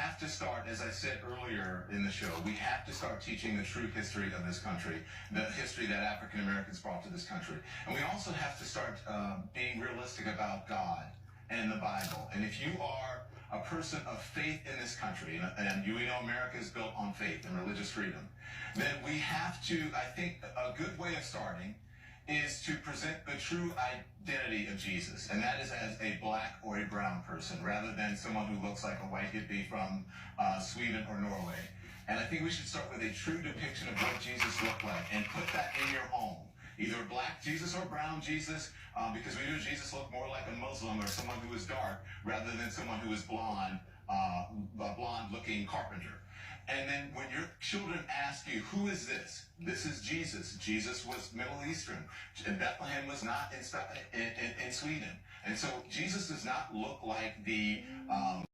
have to start, as I said earlier in the show, we have to start teaching the true history of this country, the history that African Americans brought to this country. And we also have to start being realistic about God and the Bible. And if you are a person of faith in this country, and we know America is built on faith and religious freedom, then we have to, I think, a good way of starting is to present the true identity of Jesus, and that is as a black or a brown person, rather than someone who looks like a white hippie from Sweden or Norway. And I think we should start with a true depiction of what Jesus looked like, and put that in your home. Either black Jesus or brown Jesus, because we know Jesus looked more like a Muslim or someone who was dark, rather than someone who was blonde, a blonde-looking carpenter. And then when your children ask you, who is this? This is Jesus. Jesus was Middle Eastern. And Bethlehem was not in Sweden. And so Jesus does not look like the... All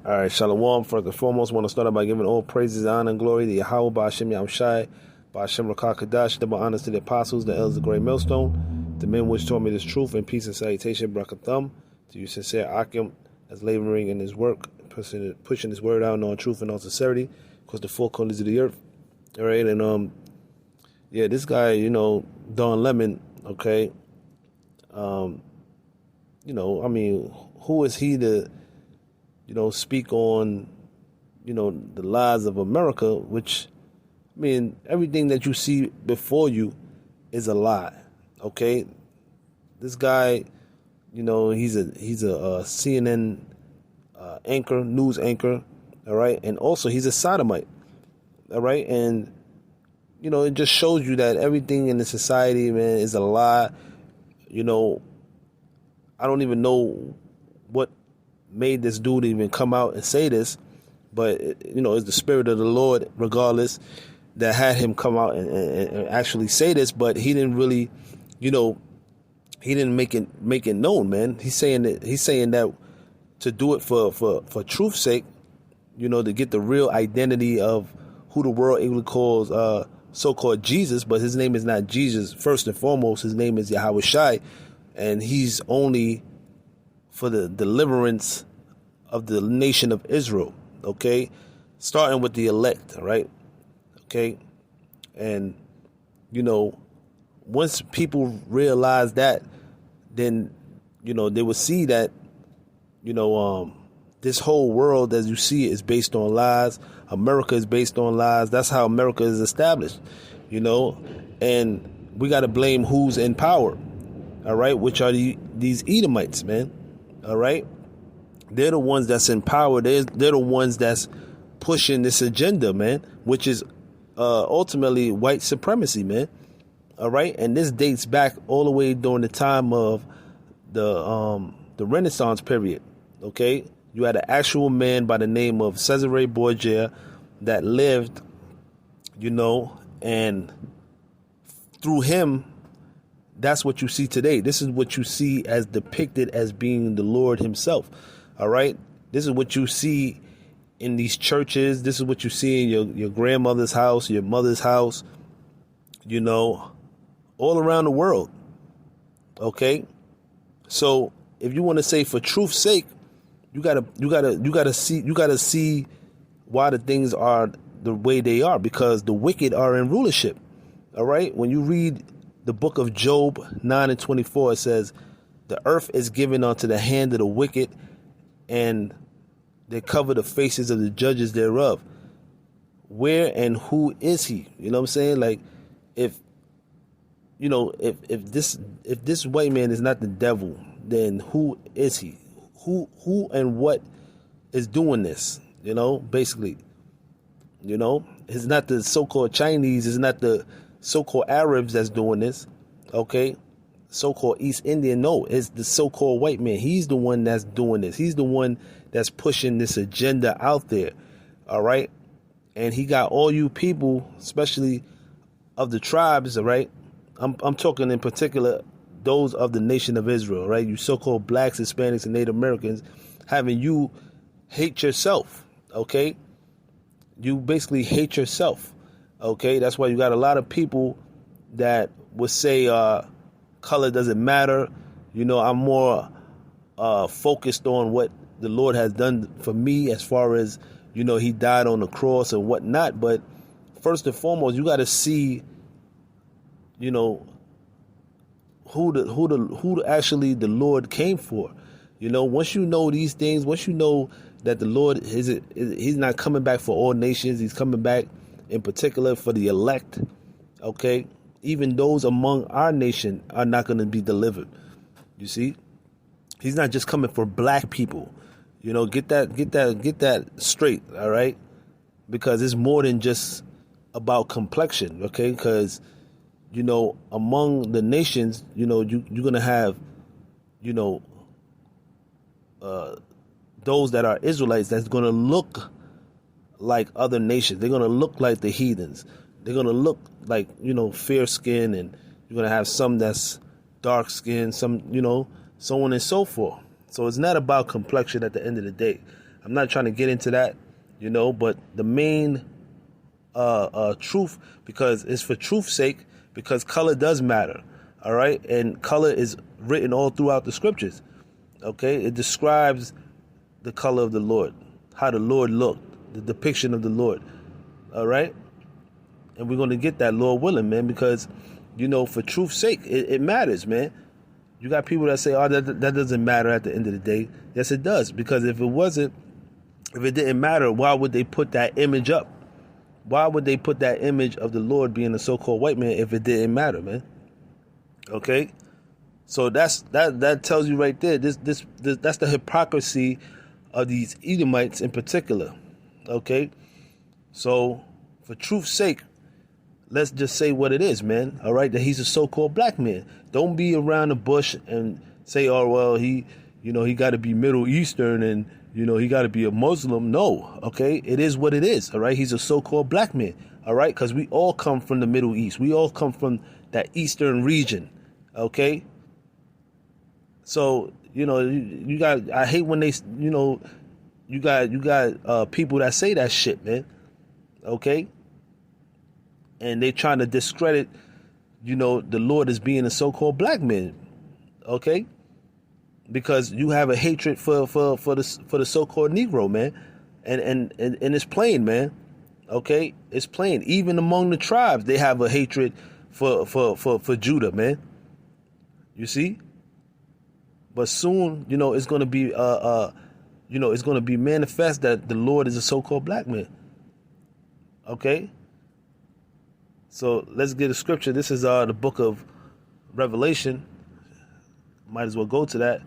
right, Shalom. First and foremost, I want to start out by giving all praises, honor, and glory to Yahweh, Ba'ashem Yahshai, Ba'ashem Rakah Kadash, double honors to the apostles, the elders of the great millstone, the men which taught me this truth, and peace and salutation, Brakathum, to you sincere Akim, as laboring in his work, pushing his word out in all truth and all sincerity, because the four corners of the earth. All right, and yeah, this guy, Don Lemon, okay, I mean, who is he to, speak on, the lies of America, which, I mean, everything that you see before you is a lie, okay? This guy, he's a CNN anchor, news anchor, all right? And also he's a sodomite, all right? And, it just shows you that everything in the society, man, is a lie. I don't even know what made this dude even come out and say this, but, it's the spirit of the Lord, regardless, that had him come out and actually say this, but he didn't really, he didn't make it known, man. He's saying that to do it for truth's sake, to get the real identity of who the world English calls so-called Jesus, but his name is not Jesus. First and foremost, his name is Yahweh Shai, and he's only for the deliverance of the nation of Israel, okay? Starting with the elect, all right? Okay? And, once people realize that, then, they will see that, this whole world as you see it is based on lies. America is based on lies. That's how America is established, and we got to blame who's in power, all right, which are these Edomites, man, all right? They're the ones that's in power. They're the ones that's pushing this agenda, man, which is ultimately white supremacy, man, all right? And this dates back all the way during the time of the Renaissance period, okay? You had an actual man by the name of Cesare Borgia that lived, and through him, that's what you see today. This is what you see as depicted as being the Lord himself, all right? This is what you see in these churches. This is what you see in your grandmother's house, your mother's house, all around the world, okay? So if you want to say for truth's sake, you gotta see why the things are the way they are, because the wicked are in rulership. All right. When you read the book of Job 9:24, it says, "The earth is given unto the hand of the wicked, and they cover the faces of the judges thereof." Where and who is he? You know what I'm saying? Like, if this white man is not the devil, then who is he? Who and what is doing this, basically, it's not the so-called Chinese, it's not the so-called Arabs that's doing this, okay, so-called East Indian, no, it's the so-called white man. He's the one that's doing this. He's the one that's pushing this agenda out there, all right, and he got all you people, especially of the tribes, all right, I'm talking in particular those of the nation of Israel, right? You so-called blacks, Hispanics, and Native Americans, having you hate yourself, okay? You basically hate yourself, okay? That's why you got a lot of people that would say color doesn't matter. I'm more focused on what the Lord has done for me as far as, he died on the cross and whatnot. But first and foremost, you got to see, who actually the Lord came for. Once you know these things, once you know that the Lord he's not coming back for all nations, he's coming back in particular for the elect. Okay, even those among our nation are not going to be delivered. You see, he's not just coming for black people. Get that straight. All right, because it's more than just about complexion. Okay, because among the nations, you're gonna have, those that are Israelites that's gonna look like other nations. They're gonna look like the heathens. They're gonna look like, fair skin, and you're gonna have some that's dark skin, some, so on and so forth. So it's not about complexion at the end of the day. I'm not trying to get into that, but the main truth, because it's for truth's sake, because color does matter, all right? And color is written all throughout the scriptures, okay? It describes the color of the Lord, how the Lord looked, the depiction of the Lord, all right? And we're going to get that, Lord willing, man, because, for truth's sake, it matters, man. You got people that say, oh, that doesn't matter at the end of the day. Yes, it does, because if it didn't matter, why would they put that image up? Why would they put that image of the Lord being a so-called white man if it didn't matter, man? Okay, so that tells you right there. This that's the hypocrisy of these Edomites in particular. Okay, so for truth's sake, let's just say what it is, man. All right, that he's a so-called black man. Don't be around the bush and say, oh well, he got to be Middle Eastern and he got to be a Muslim. No, okay? It is what it is, all right? He's a so-called black man, all right? Because we all come from the Middle East. We all come from that eastern region, okay? So, you got, I hate when they, you got people that say that shit, man, okay? And they trying to discredit, the Lord as being a so-called black man, okay? Because you have a hatred for the so-called Negro, man, and it's plain, man. Okay, it's plain. Even among the tribes, they have a hatred for Judah, man. You see, but soon, it's going to be it's going to be manifest that the Lord is a so-called black man. Okay, so let's get a scripture. This is the book of Revelation. Might as well go to that.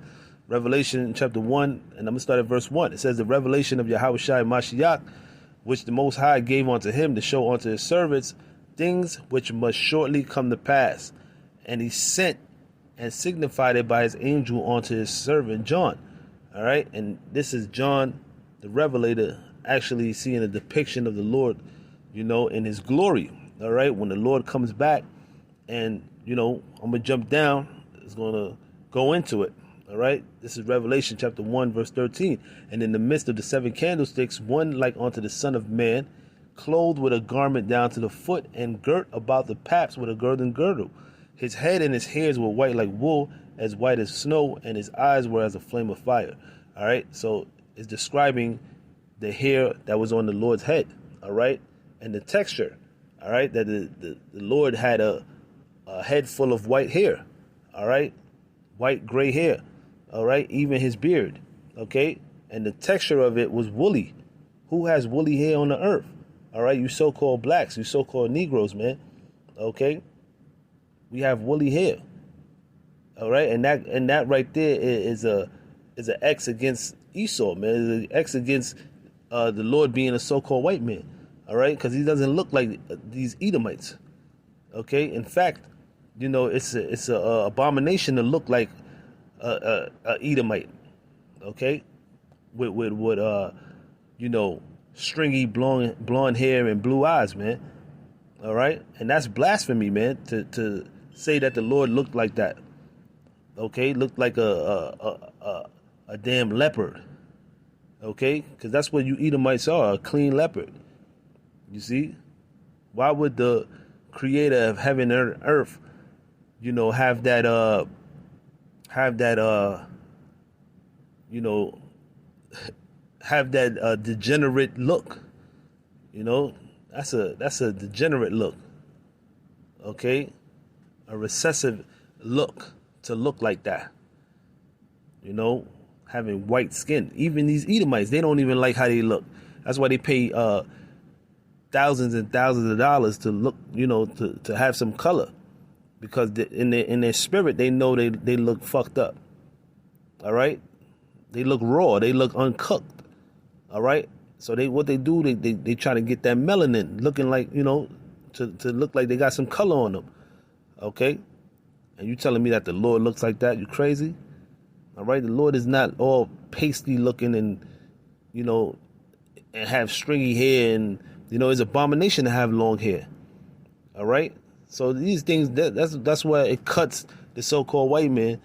Revelation chapter 1, and I'm going to start at verse 1. It says, the revelation of Yahushua Mashiach, which the Most High gave unto him to show unto his servants things which must shortly come to pass. And he sent and signified it by his angel unto his servant John. All right, and this is John, the revelator, actually seeing a depiction of the Lord, in his glory. All right, when the Lord comes back, and, I'm going to jump down. It's going to go into it. All right, this is Revelation chapter 1 verse 13. And in the midst of the 7 candlesticks, one like unto the Son of Man, clothed with a garment down to the foot, and girt about the paps with a golden girdle. His head and his hairs were white like wool, as white as snow, and his eyes were as a flame of fire. All right, so it's describing the hair that was on the Lord's head. All right, and the texture. All right, that the Lord had a head full of white hair. All right, white gray hair. All right, even his beard. Okay, and the texture of it was woolly. Who has woolly hair on the earth? All right, you so-called blacks, you so-called Negroes, man. Okay, we have woolly hair. All right, and that right there is an X against Esau, man. It's an X against the Lord being a so-called white man. All right, because he doesn't look like these Edomites. Okay, in fact, it's a abomination to look like a Edomite. Okay, with stringy blonde hair and blue eyes, man. All right, and that's blasphemy, man. To say that the Lord looked like that. Okay, looked like a damn leopard. Okay, because that's what you Edomites are, a clean leopard. You see, why would the Creator of heaven and earth, have that have that degenerate look. You know, that's a degenerate look. Okay, a recessive look to look like that. You know, having white skin. Even these Edomites, they don't even like how they look. That's why they pay thousands and thousands of dollars to look, you know, to have some color, because in their spirit they know they look fucked up. All right, they look raw, they look uncooked. All right, so what they do, they try to get that melanin looking like, you know, to look like they got some color on them. Okay, and you telling me that the Lord looks like that? You crazy? All right, the Lord is not all pasty looking and, you know, and have stringy hair, and, you know, it's an abomination to have long hair. All right, so these things, that's why it cuts the so-called white man.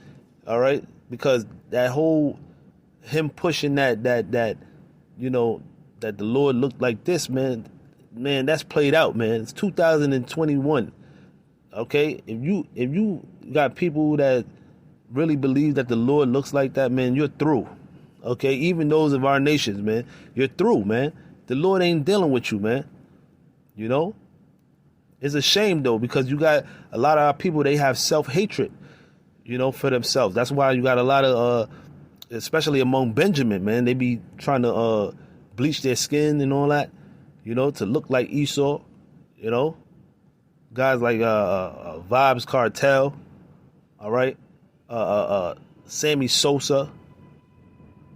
All right, because that whole him pushing that you know, that the Lord looked like this, man, that's played out, man. It's 2021. Okay, if you got people that really believe that the Lord looks like that, man, you're through. Okay, even those of our nations, man, you're through, man. The Lord ain't dealing with you, man. You know, it's a shame though, because you got a lot of our people, they have self-hatred, you know, for themselves. That's why you got a lot of especially among Benjamin, man, they be trying to bleach their skin and all that, you know, to look like Esau. You know, guys like Vibes Cartel, all right, Sammy Sosa,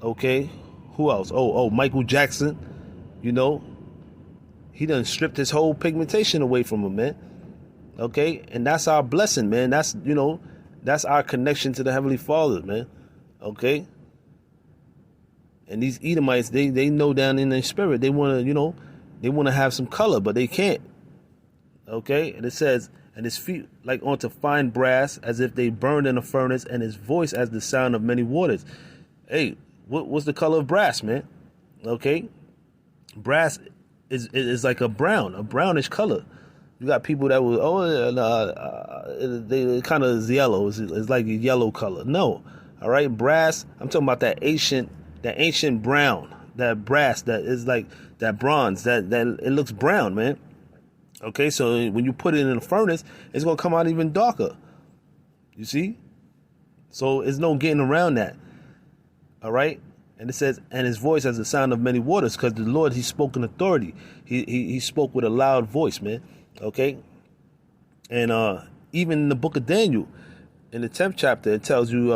okay, who else? Oh, Michael Jackson, you know, he done stripped his whole pigmentation away from him, man. Okay, and that's our blessing, man. That's, you know, that's our connection to the Heavenly Father, man. Okay, and these Edomites, they know down in their spirit, they want to, you know, they want to have some color, but they can't. Okay, and it says, and his feet like onto fine brass, as if they burned in a furnace, and his voice as the sound of many waters. Hey, what's the color of brass, man? Okay, brass is like a brownish color. You got people that will, they kind of is yellow. It's like a yellow color. No, all right, brass. I'm talking about that ancient brown, that brass that is like that bronze, that it looks brown, man. Okay, so when you put it in a furnace, it's gonna come out even darker. You see? So there's no getting around that. All right, and it says, and his voice as the sound of many waters, because the Lord, he spoke in authority. He spoke with a loud voice, man. Okay, and even in the book of Daniel, in the 10th chapter, it tells you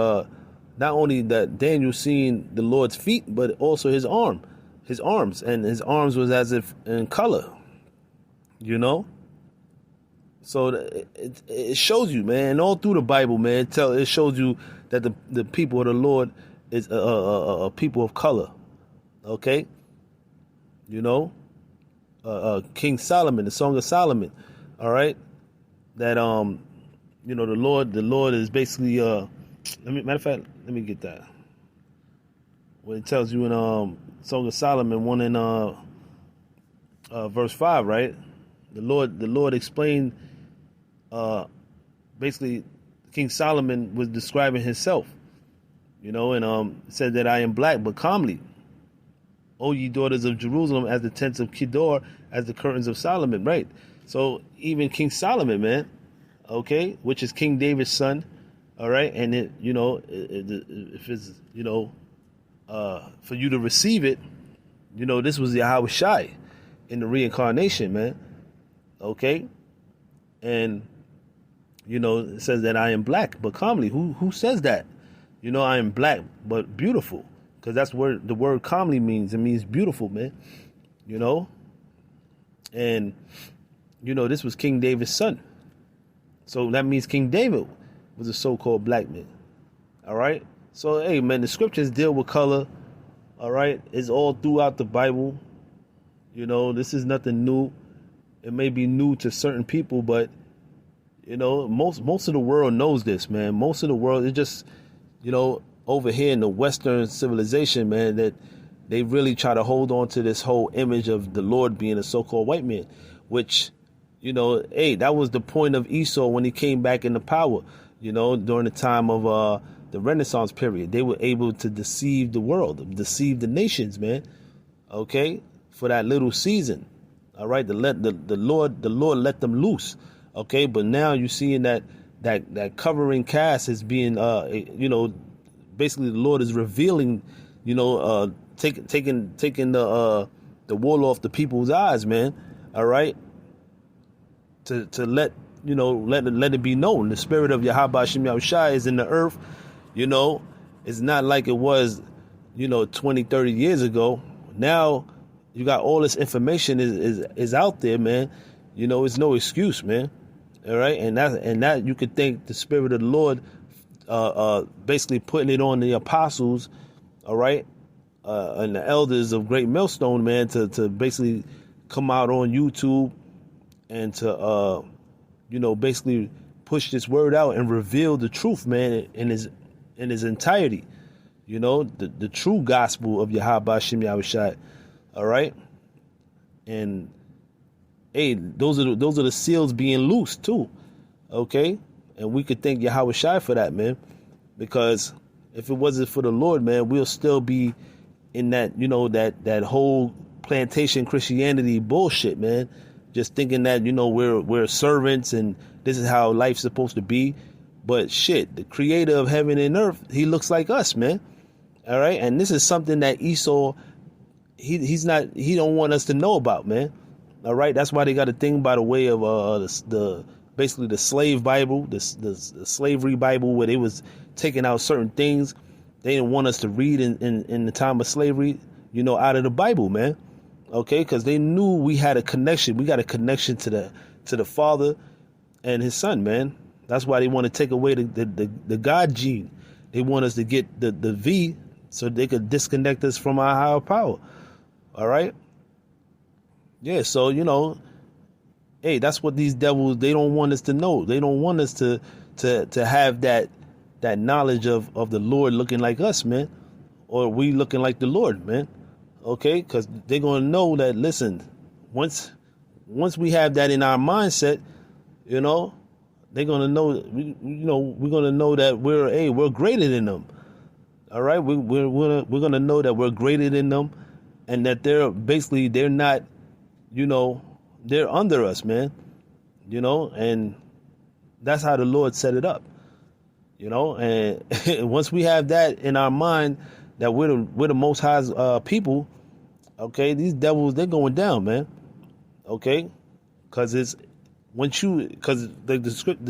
not only that Daniel seen the Lord's feet, but also his arms, and his arms was as if in color. You know, so it shows you, man, and all through the Bible, man, it shows you that the people of the Lord is a people of color. Okay, you know, King Solomon, the Song of Solomon. All right, that you know, the Lord is basically matter of fact, let me get that. What it tells you in Song of Solomon 1 in verse 5, right? The Lord explained, basically, King Solomon was describing himself, you know, and said that I am black but comely. O ye daughters of Jerusalem, as the tents of Kedar, as the curtains of Solomon, right? So even King Solomon, man, okay, which is King David's son, all right, and it, you know, if it's, you know, for you to receive it, you know, this was Yahweh Shai in the reincarnation, man. Okay, and you know, it says that I am black but comely. Who says that? You know, I am black but beautiful, because that's what the word comely means. It means beautiful, man. You know, and you know, this was King David's son, so that means King David was a so-called black man. All right, so hey, man, the scriptures deal with color. All right, it's all throughout the Bible. You know, this is nothing new. It may be new to certain people, but you know, most of the world knows this, man. Most of the world is just, you know, over here in the Western civilization, man, that they really try to hold on to this whole image of the Lord being a so-called white man, which, you know, hey, that was the point of Esau when he came back into power, you know, during the time of the Renaissance period. They were able to deceive the world, deceive the nations, man. Okay, for that little season. All right, the Lord let them loose. Okay, but now you're seeing that covering cast is being, basically the Lord is revealing, taking the wool off the people's eyes, man. All right, to let it be known the spirit of Yahweh Shem Yahushai is in the earth. It's not like it was 20, 30 years ago. Now you got all this information is out there, man. It's no excuse, man. All right, and that you could think the spirit of the Lord basically putting it on the apostles, all right, and the elders of Great Millstone, man, to basically come out on YouTube and to basically push this word out and reveal the truth, man, in his entirety. The true gospel of Yahweh Shem Yahushai. All right, and hey, those are the seals being loosed too. Okay, and we could thank Yahweh Shai for that, man, because if it wasn't for the Lord, man, we'll still be in that that whole plantation Christianity bullshit, man. Just thinking that we're servants and this is how life's supposed to be. But shit, the creator of heaven and earth, he looks like us, man. All right, and this is something that Esau, he don't want us to know about, man. All right, that's why they got a thing by the way of basically the slave Bible, the slavery Bible, where they was taking out certain things they didn't want us to read in the time of slavery, out of the Bible, man. Okay, because they knew we had a connection. We got a connection to the Father and His Son, man. That's why they want to take away the God gene. They want us to get the V so they could disconnect us from our higher power. All right. Yeah. So hey, that's what these devils, they don't want us to know. They don't want us to have that knowledge of the Lord looking like us, man, or we looking like the Lord, man. Okay, because they're gonna know that. Listen, once we have that in our mindset, they're gonna know. We're gonna know that we're greater than them. All right, we're gonna know that we're greater than them, and that they're not, they're under us, man. And that's how the Lord set it up. And once we have that in our mind, that we're the Most High's people, okay, these devils, they're going down, man. Okay, because the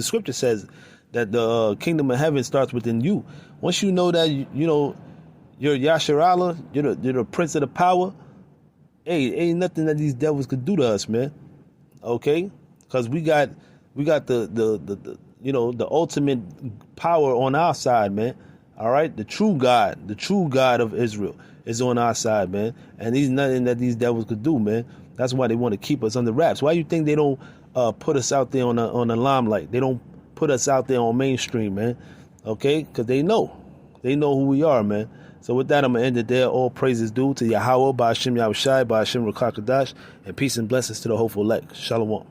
scripture says that the kingdom of heaven starts within you. Once you know that you're Yasharala, you're the prince of the power. Hey, ain't nothing that these devils could do to us, man. Okay, because we got the ultimate power on our side, man. All right, the true God of Israel is on our side, man. And there's nothing that these devils could do, man. That's why they want to keep us under wraps. Why you think they don't put us out there on the limelight? They don't put us out there on mainstream, man. Okay, because they know who we are, man. So with that, I'm gonna end it there. All praises due to Yahweh, Ba'ashem Yahushai, Ba'ashem Rakakadash, and peace and blessings to the hopeful elect. Shalom.